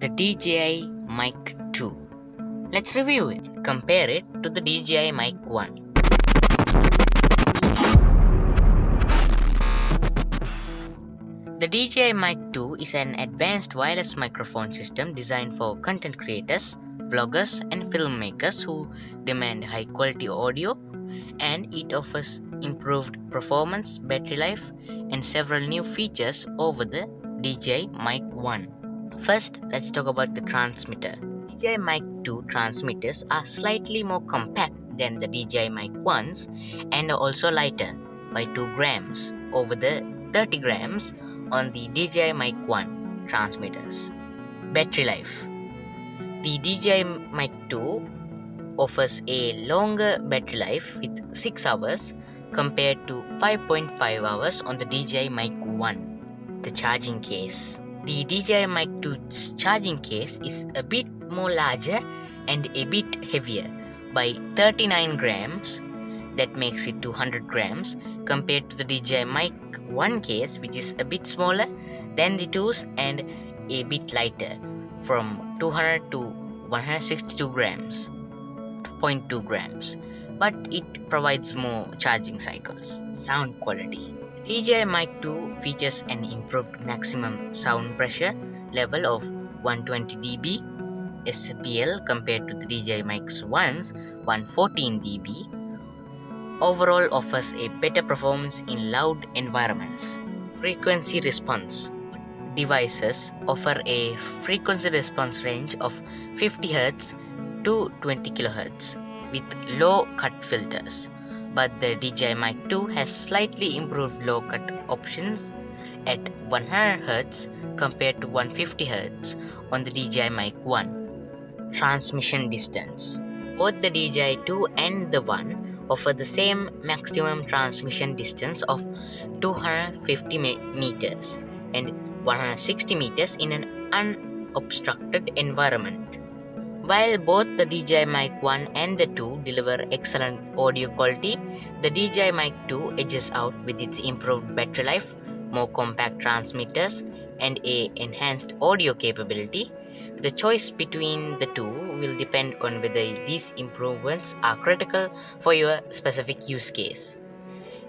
the DJI Mic 2. Let's review it. Compare it to the DJI Mic 1. The DJI Mic 2 is an advanced wireless microphone system designed for content creators, vloggers, and filmmakers who demand high quality audio, and it offers improved performance, battery life, and several new features over the DJI Mic 1. First, let's talk about the transmitter. DJI Mic 2 transmitters are slightly more compact than the DJI Mic 1s and are also lighter by 2 grams over the 30 grams on the DJI Mic 1 transmitters. Battery life. The DJI Mic 2 offers a longer battery life with 6 hours compared to 5.5 hours on the DJI Mic 1. The charging case. The DJI Mic 2's charging case is a bit more larger and a bit heavier by 39 grams. That makes it 200 grams compared to the DJI Mic 1 case, which is a bit smaller than the 2's and a bit lighter from 200 to 162 grams, 0.2 grams, but it provides more charging cycles. Sound quality. DJI Mic 2 features an improved maximum sound pressure level of 120 dB SPL compared to the DJI Mic 1's 114 dB. Overall offers a better performance in loud environments. Frequency response. Devices offer a frequency response range of 50 Hz to 20 kHz with low cut filters, but the DJI Mic 2 has slightly improved low cut options at 100 Hz compared to 150 Hz on the DJI Mic 1. Transmission distance. Both the DJI 2 and the 1 offer the same maximum transmission distance of 250 meters and 160 meters in an unobstructed environment. While both the DJI Mic 1 and the 2 deliver excellent audio quality, the DJI Mic 2 edges out with its improved battery life, more compact transmitters, and a enhanced audio capability. The choice between the two will depend on whether these improvements are critical for your specific use case.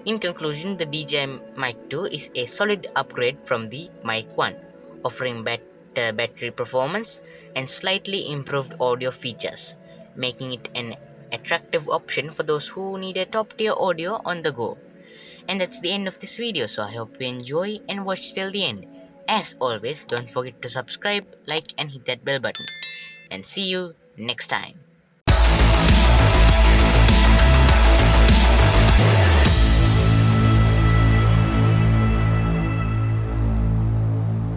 In conclusion, the DJI Mic 2 is a solid upgrade from the Mic 1, offering better battery performance and slightly improved audio features, making it an attractive option for those who need a top-tier audio on the go. And that's the end of this video, so I hope you enjoy and watch till the end. As always, don't forget to subscribe, like, and hit that bell button. And see you next time.